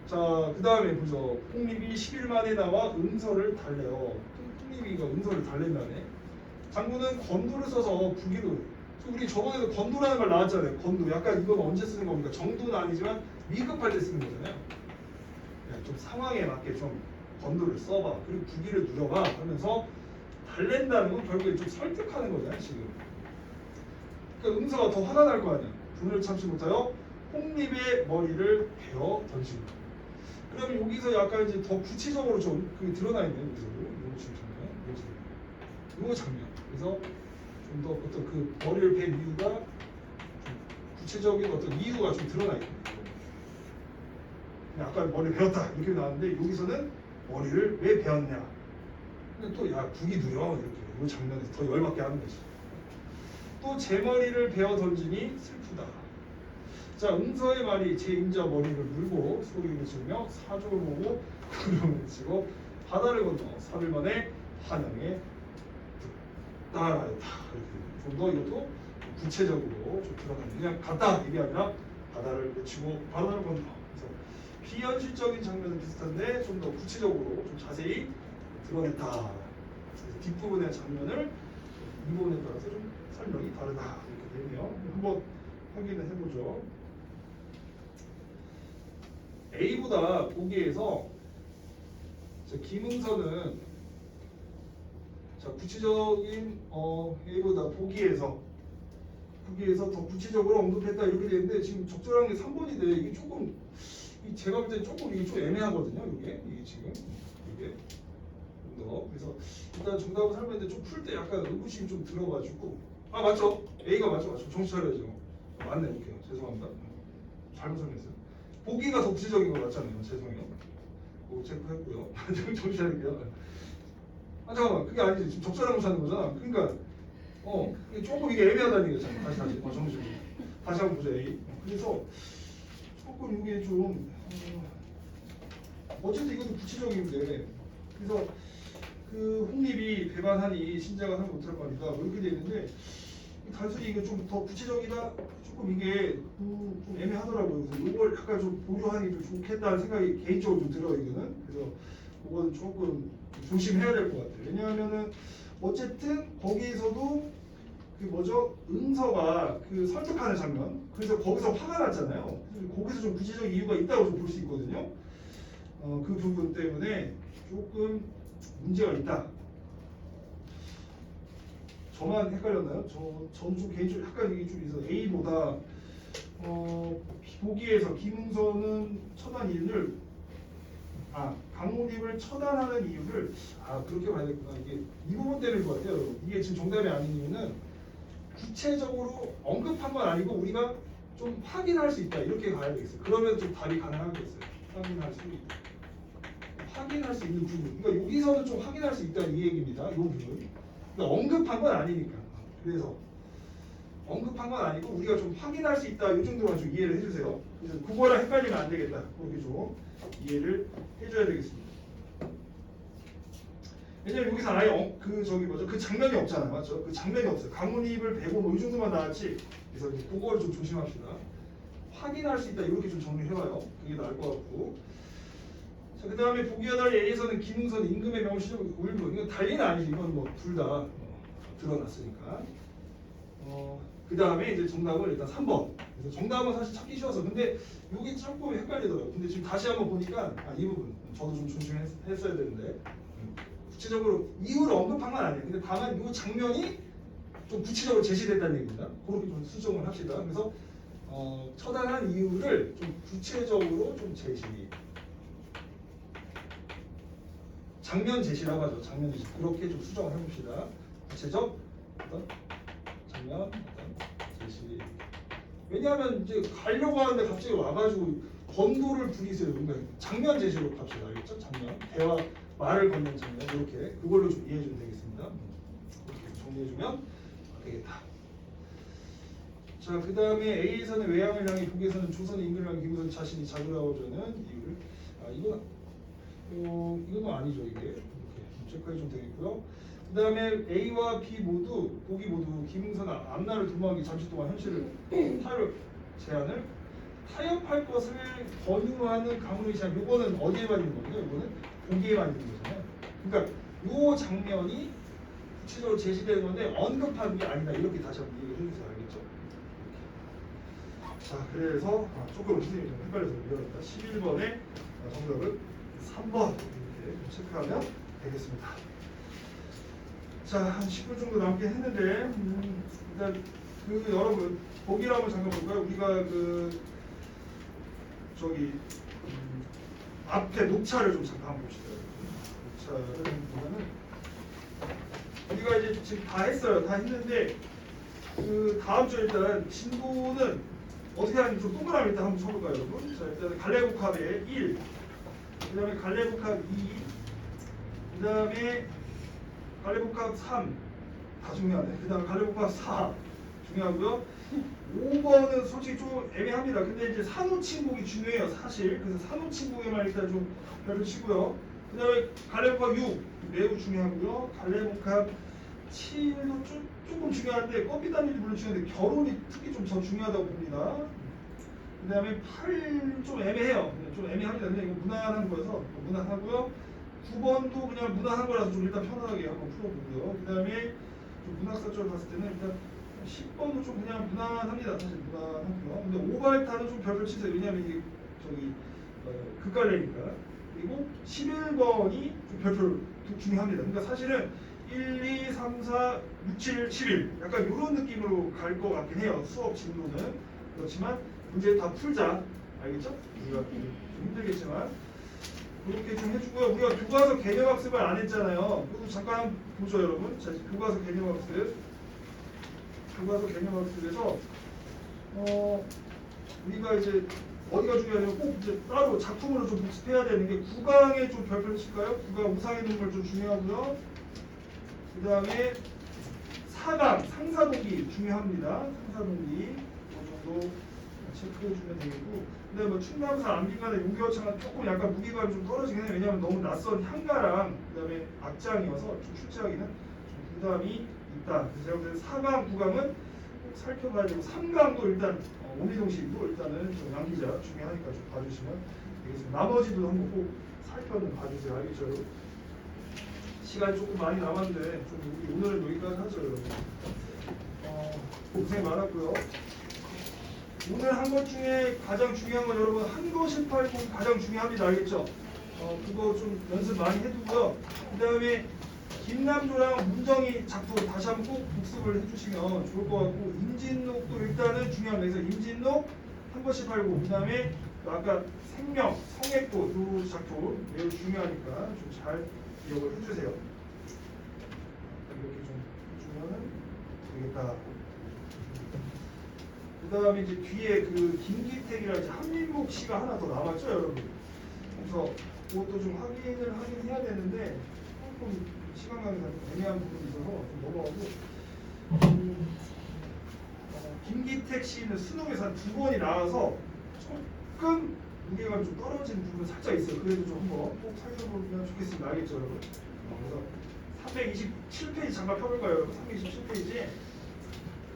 자, 그 다음에 보죠. 폭립이 10일 만에 나와 은서를 달래요. 폭립이가 은서를 달랜다네. 장군은 건도를 써서 부기도. 우리 저번에도 건도라는 말 나왔잖아요. 건도. 약간 이거 언제 쓰는 겁니까? 정도는 아니지만 위급할 때 쓰는 거잖아요. 그냥 좀 상황에 맞게 좀 건도를 써봐. 그리고 부기를 누려봐 하면서 달랜다는 건 결국에 좀 설득하는 거잖아요. 지금. 그러니까 은서가 더 화가 날 거 아니야. 분을 참지 못하여 폭립의 머리를 베어 던지고. 그러면 여기서 약간 이제 더 구체적으로 좀 그게 드러나 있네요. 여기서도 이거 지금 장면, 이거 장면. 그래서 좀 더 어떤 그 머리를 벤 이유가 좀 구체적인 어떤 이유가 좀 드러나 있네요. 아까 머리를 베었다 이렇게 나왔는데 여기서는 머리를 왜 베었냐. 근데 또 야 국이 누려 이렇게 이 장면에서 더 열받게 하는 거지. 또 제 머리를 베어 던지니 슬프다. 자, 응서의 말이 제 임자 머리를 물고 소리를 지르며 사족을 보고 구름을 치고 바다를 건너 3일 만에 한양에 따라했다. 이렇게 좀 더 이것도 구체적으로 좀 들어가는 그냥 갔다 이게 아니라 바다를 외치고 바다를 건너. 그래서 비현실적인 장면은 비슷한데 좀 더 구체적으로 좀 자세히 드러냈다. 그래서 뒷부분의 장면을 이 부분에 따라서 좀 설명이 다르다 이렇게 되네요. 한번 확인을 해보죠. A보다 보기에서 김응서는 자 구체적인 A보다 보기에서 더 구체적으로 언급했다 이렇게 되는데 지금 적절한 게 3번인데 이게 조금 제가 볼 때 조금 이게 좀 애매하거든요. 이게 지금 이게 그래서 일단 정답을 설명했는데 좀 풀 때 약간 의구심이 좀 들어가지고 아 맞죠? A가 맞죠? 정신 차려야죠. 맞네 오케이 죄송합니다. 잘못 설명했어요. 보기가 더 구체적인 거 맞잖아요. 죄송해요. 그거 체크했고요. 정신 차릴게요. 아 잠깐만 그게 아니지 지금 적절한 거 찾는 거잖아. 그러니까 이게 조금 이게 애매하다는 얘기죠. 다시 정신 다시 한번 보자. A. 그래서 조금 이게 좀 어쨌든 이것도 구체적인데 그래서 그 홍립이 배반하니 신자가 하지 못할 거니까 뭐 이렇게 돼 있는데 단순히 이게 좀 더 구체적이다 조금 이게 좀 애매하더라고요. 그래서 이걸 약간 좀 보류하는 게 좀 좋겠다는 생각이 개인적으로 좀 들어요. 이거는 그래서 그거는 조금 조심해야 될 것 같아요. 왜냐하면은 어쨌든 거기에서도 그 뭐죠 응서가 그 설득하는 장면 그래서 거기서 화가 났잖아요. 거기서 좀 구체적인 이유가 있다고 좀 볼 수 있거든요. 그 부분 때문에 조금 문제가 있다. 저만 헷갈렸나요? 저는 좀 개인적으로 약간 이게 좀 있어서 A보다 보기에서 김응서는 처단 이유를 강호립을 처단하는 이유를 그렇게 봐야겠구나. 이게 이 부분 때문일 것 같아요. 여러분. 이게 지금 정답이 아닌 이유는 구체적으로 언급한 건 아니고 우리가 좀 확인할 수 있다 이렇게 가야 되겠어요. 그러면 좀 답이 가능하겠어요. 확인할 수 있다. 확인할 수 있는 부분. 그러니까 여기서는 좀 확인할 수 있다 이 얘기입니다. 이 부분. 그러니까 언급한 건 아니니까. 그래서 언급한 건 아니고 우리가 좀 확인할 수 있다 이 정도만 좀 이해를 해주세요. 그래서 그거랑 헷갈리면 안 되겠다. 그렇게 좀 이해를 해줘야 되겠습니다. 왜냐면 여기서 아예 그 장면이 없잖아요, 맞죠? 그 장면이 없어요. 강문입을 베고 뭐 이 정도만 나왔지. 그래서 이제 그걸 좀 조심합시다. 확인할 수 있다 이렇게 좀 정리해봐요. 그게 나을 것 같고. 자, 그 다음에 보기와 달리 A에서는 김응선 임금의 명을 시작으로 울고 이건 달리는 아니지. 이건 뭐 둘 다 드러났으니까. 그 다음에 이제 정답을 일단 3번. 그래서 정답은 사실 찾기 쉬워서 근데 여기 조금 헷갈리더라고요. 근데 지금 다시 한번 보니까 이 부분 저도 좀 조심했어야 되는데 구체적으로 이유를 언급한 건 아니에요. 근데 다만 이 장면이 좀 구체적으로 제시됐다는 얘기입니다. 그렇게 좀 수정을 합시다. 그래서 처단한 이유를 좀 구체적으로 좀 제시. 장면 제시라고 하죠. 장면 제시. 그렇게 좀 수정을 해봅시다. 구체적 어떤 장면 어떤 제시. 왜냐하면 이제 가려고 하는데 갑자기 와가지고 건도를 부리세요. 그러니까 장면 제시로 갑시다. 알겠죠? 장면. 대화 말을 건넨 장면 이렇게 그걸로 좀 이해해주면 되겠습니다. 이렇게 정리해주면 되겠다. 자, 그 다음에 A에서는 외양을 향해, B에서는 조선의 임금을 향해 김우선 자신이 자주라고 저는 이유를. 이건 아니죠. 이게 이렇게 체크해 좀 되겠고요. 그 다음에 A와 B 모두, 보기 모두 김웅선 앞날을 도모하기 잠시 동안 현실을 제안을 타협할 것을 권유하는 가문의 제안. 요거는 어디에만 있는 겁니까? 요거는 보기에만 있는 거잖아요. 그러니까 요 장면이 구체적으로 제시되는 건데 언급하는 게 아니다. 이렇게 다시 한번 얘기해 주세요. 알겠죠? 자, 그래서 조금 선생님이 좀 헷갈려서 미안합니다. 11번의 정답은 3번 이렇게 체크하면 되겠습니다. 자, 한 10분 정도 남긴 했는데 일단 여러분 보기를 한번 잠깐 볼까요? 우리가 앞에 녹차를 좀 잠깐 한번 봅시다. 녹차를 보면은 우리가 이제 지금 다 했어요. 다 했는데 다음 주에 일단 진도는 어떻게 하는지 좀 동그라미 일단 한번 쳐볼까요, 여러분? 자, 일단 갈래복합에 1, 그 다음에 갈래복합 2, 그 다음에 갈래복합 3, 다 중요하네. 그 다음에 갈래복합 4, 중요하고요. 5번은 솔직히 좀 애매합니다. 근데 이제 산호침복이 중요해요, 사실. 그래서 산호침복에만 일단 좀 별을 치고요. 그 다음에 갈래복합 6, 매우 중요하고요. 갈래복합 7도 조금 중요한데 껌비다님이 물론 중요한데 결혼이 특히 좀 더 중요하다고 봅니다. 그 다음에 8 좀 애매해요. 좀 애매합니다. 그냥 이거 무난한 거여서 무난하고요. 9번도 그냥 무난한 거라서 좀 일단 편안하게 한번 풀어보고요. 그 다음에 좀 문학사적으로 봤을 때는 일단 10번도 좀 그냥 무난합니다. 사실 무난하고요. 근데 오발타는 좀 별별 치세요. 왜냐면 이게 극갈래니까. 그리고 11번이 좀 별별 중요합니다. 그러니까 사실은 1, 2, 3, 4, 6, 7, 11 약간 이런 느낌으로 갈 것 같긴 해요. 수업 진도는. 그렇지만 문제 다 풀자. 알겠죠? 우리가 좀 힘들겠지만 그렇게 좀 해주고요. 우리가 교과서 개념학습을 안 했잖아요. 그것도 잠깐 보죠, 여러분. 자, 교과서 개념학습. 교과서 개념학습에서 우리가 이제 어디가 중요하냐면 꼭 이제 따로 작품으로 좀 복습해야 되는 게 9강에 좀 별표 칠까요? 9강 우상의 눈물 좀 중요하고요. 그 다음에 4강 상사동기 중요합니다. 상사동기 그 정도 체크해주면 되겠고, 근데 뭐 충남사 안빈간의 용기어창은 조금 약간 무게감이 좀 떨어지긴 해요. 왜냐하면 너무 낯선 향가랑 그 다음에 악장이어서 좀 출제하기는 좀 부담이 있다. 그래서 제가 볼 때는 4강, 9강은 꼭 살펴봐야 되고 3강도 일단 오미동식도 일단은 좀 양기자 중요하니까 좀 봐주시면 되겠습니다. 나머지도 한번 꼭 살펴는 봐주세요. 알겠죠, 여러분? 시간이 조금 많이 남았는데 좀 우리 오늘은 여기까지 하죠, 여러분. 고생 많았고요. 오늘 한 것 중에 가장 중요한 건 여러분 한거 18공 가장 중요합니다. 알겠죠? 그거 좀 연습 많이 해두고요. 그 다음에 김남조랑 문정희 작품 다시 한번 꼭 복습을 해주시면 좋을 것 같고, 임진록도 일단은 중요합니다. 그래서 임진록 한거 18공, 그 다음에 아까 생명, 성액도 두 작품 매우 중요하니까 좀 잘 기억을 해주세요. 이렇게 좀 해주면 되겠다. 그 다음에 이제 뒤에 김기택이라든지 한민복 씨가 하나 더 남았죠, 여러분. 그래서 그것도 좀 확인을 하긴 해야 되는데 조금 시간 관계상 애매한 부분이 있어서 좀 넘어가고, 김기택 씨는 수능에서 한 2번이 나와서 조금 무게감이 좀 떨어지는 부분은 살짝 있어요. 그래도 좀 한번 꼭 살펴보면 좋겠습니다. 알겠죠, 여러분? 그래서 327페이지 잠깐 펴볼까요, 여러분? 327페이지.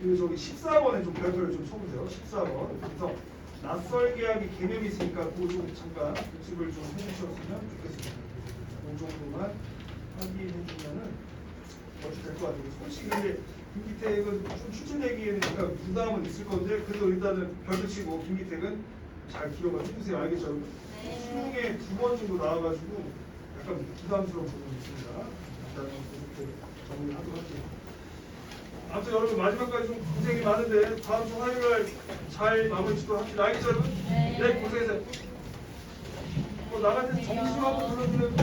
그리고 14번에 좀 별표를 좀 쳐보세요. 14번. 그래서 낯설 계약의 개념이 있으니까 그거 좀 잠깐 복습을 좀 해주셨으면 좋겠습니다. 그 정도만 확인해주면은 어떻게 될 것 같아요. 솔직히 근데 김기택은 좀 추진되기에는 약간 부담은 있을 건데, 그래도 일단은 별표 치고 김기택은 잘 기억을 해주세요. 알겠죠, 여러분? 네. 수능에 2번 정도 나와가지고 약간 부담스러운 부분이 있습니다. 일단은 그렇게 정리를 하도록 할게요. 아무튼 여러분 마지막까지 좀 고생이 많은데 다음 주 화요일날 잘 마무리 짓도록 합시다. 알겠죠, 여러분? 네. 고생했어요. 나갈 때 점심 한번 불러주는